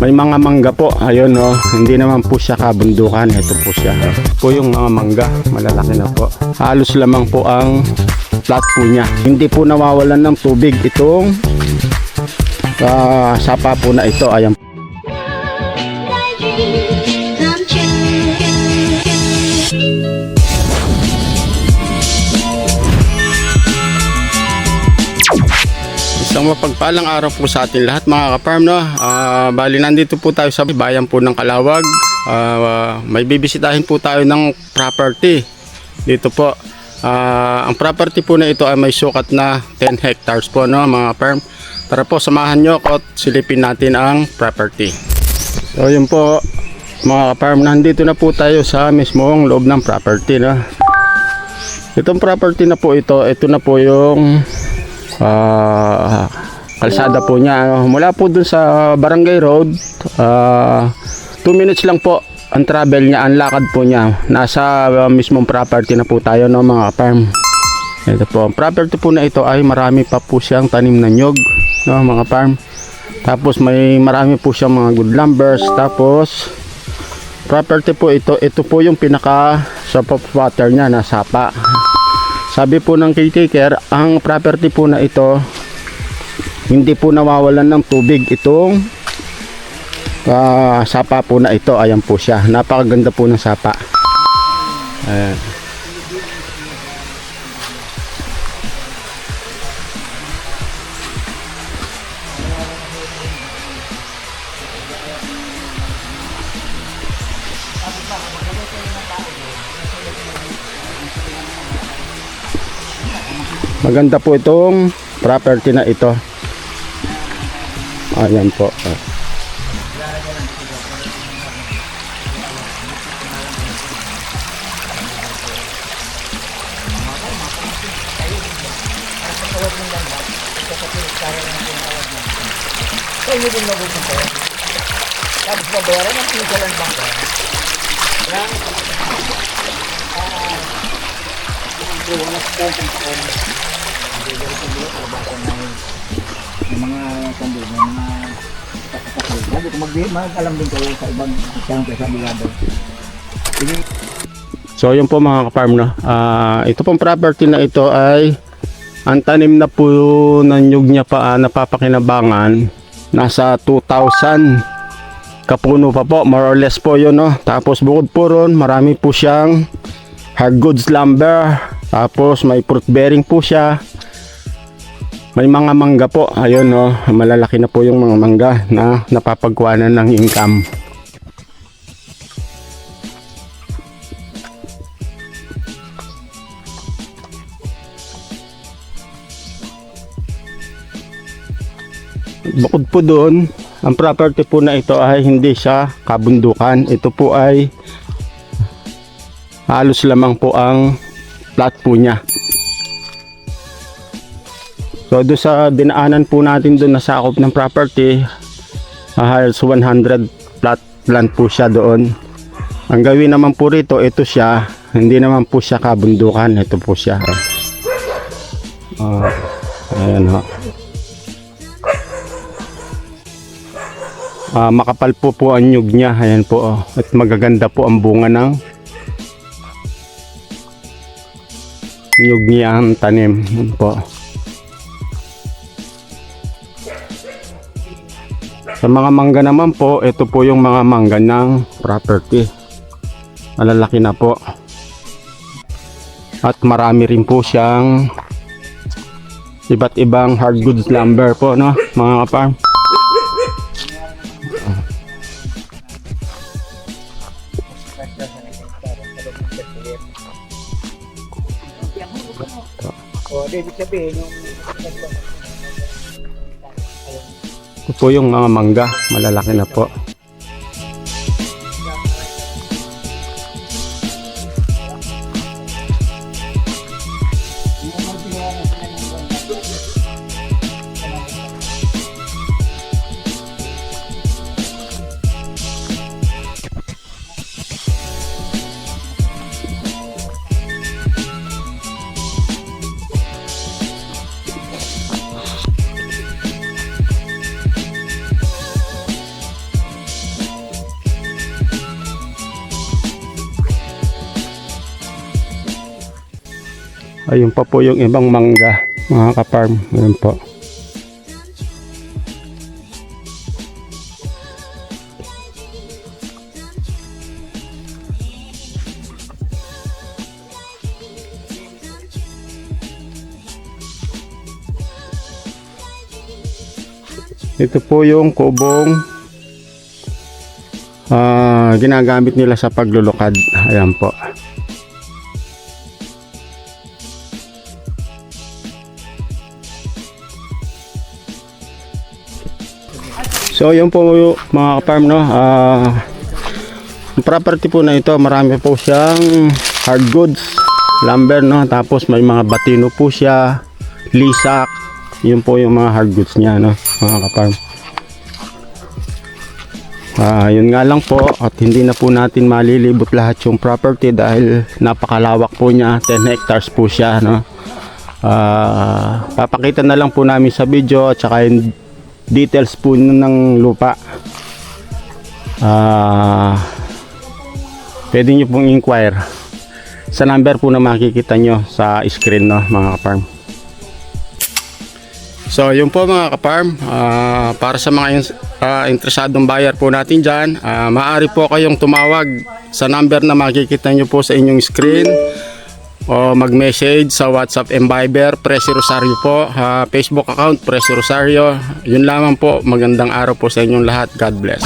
May mga mangga po. Ayun oh, hindi naman po siya kabundukan. Ito po siya. Po yung mga mangga, malalaki na po. Halos lamang po ang plot po niya. Hindi po nawawalan ng tubig itong sapa po na ito. Ayan. Isang mapagpalang araw po sa atin lahat mga ka-farm, no? Bali nandito po tayo sa bayan po ng Calawag. May bibisitahin po tayo ng property dito po. Ang property po na ito ay may sukat na 10 hectares po, no mga farm. Tara po, samahan nyo ako at silipin natin ang property. So yun po mga ka-farm, nandito na po tayo sa mismong loob ng property, no? Itong property na po ito na po yung kalsada po niya. Mula po dun sa Barangay Road, 2 minutes lang po ang travel niya, ang lakad po niya. Nasa mismong property na po tayo, no mga farm. Ito po, ang property po na ito ay marami pa po siyang tanim na nyog, no mga farm. Tapos marami po siyang mga good lumbers. Tapos property po ito po yung pinaka source of water niya na sapa. Sabi po ng caretaker, ang property po na ito hindi po nawawalan ng tubig itong sapa po na ito. Ayan po siya, napakaganda po ng sapa. Ayan. Maganda po itong property na ito. Ayan po. Mag-alam din kayo sa ibang siyempre sa bilado. So yun po mga ka-farm, no? Ito pong property na ito ay ang tanim na po ng nyug niya pa napapakinabangan nasa 2,000 kapuno pa po, more or less po yun, no? Tapos bukod po ron, marami po siyang hardwoods lumber. Tapos may fruit bearing po siya. May mga mangga po. Ayun, no, malalaki na po yung mga mangga na napapagkuhanan ng income. Bukod po doon, ang property po na ito ay hindi siya kabundukan. Ito po ay halos lamang po ang plot po niya. So doon sa dinaanan po natin doon na sakop ng property, halos 100 plot land po siya doon. Ang gawin naman po rito, ito siya, hindi naman po siya kabundukan. Ito po siya. Ayan ho. Makapal po ang nyug niya. Ayan po. At magaganda po ang bunga ng nyug niya ang tanim. Ayan po. Sa mga mangga naman po, ito po yung mga mangga ng property. Malalaki na po. At marami rin po siyang iba't ibang hardwoods lumber po, no, mga ka-farm. Ibig sabihin yung Ito po yung mga mangga, malalaki na po. Ayun pa po yung ibang mangga, mga ka-farm. Ayun po. Ito po yung kubong ginagamit nila sa paglulukad. Ayan po. So yun po mga ka-farm, no. Yung property po na ito, marami po siyang hard goods, lumber, no. Tapos may mga batino po siya, lisak. Yun po yung mga hard goods niya, no, mga ka-farm. Yun nga lang po, at hindi na po natin malilibot lahat yung property dahil napakalawak po niya, 10 hectares po siya, no. Papakita na lang po namin sa video at saka yung details po ng lupa. Pwede nyo pong inquire sa number po na makikita nyo sa screen, no, mga ka-farm. So yun po mga ka-farm, para sa mga interesadong buyer po natin dyan, maaari po kayong tumawag sa number na makikita nyo po sa inyong screen o mag-message sa WhatsApp and Viber, Presi Rosario po, Facebook account Presi Rosario. Yun lamang po, magandang araw po sa inyong lahat. God bless.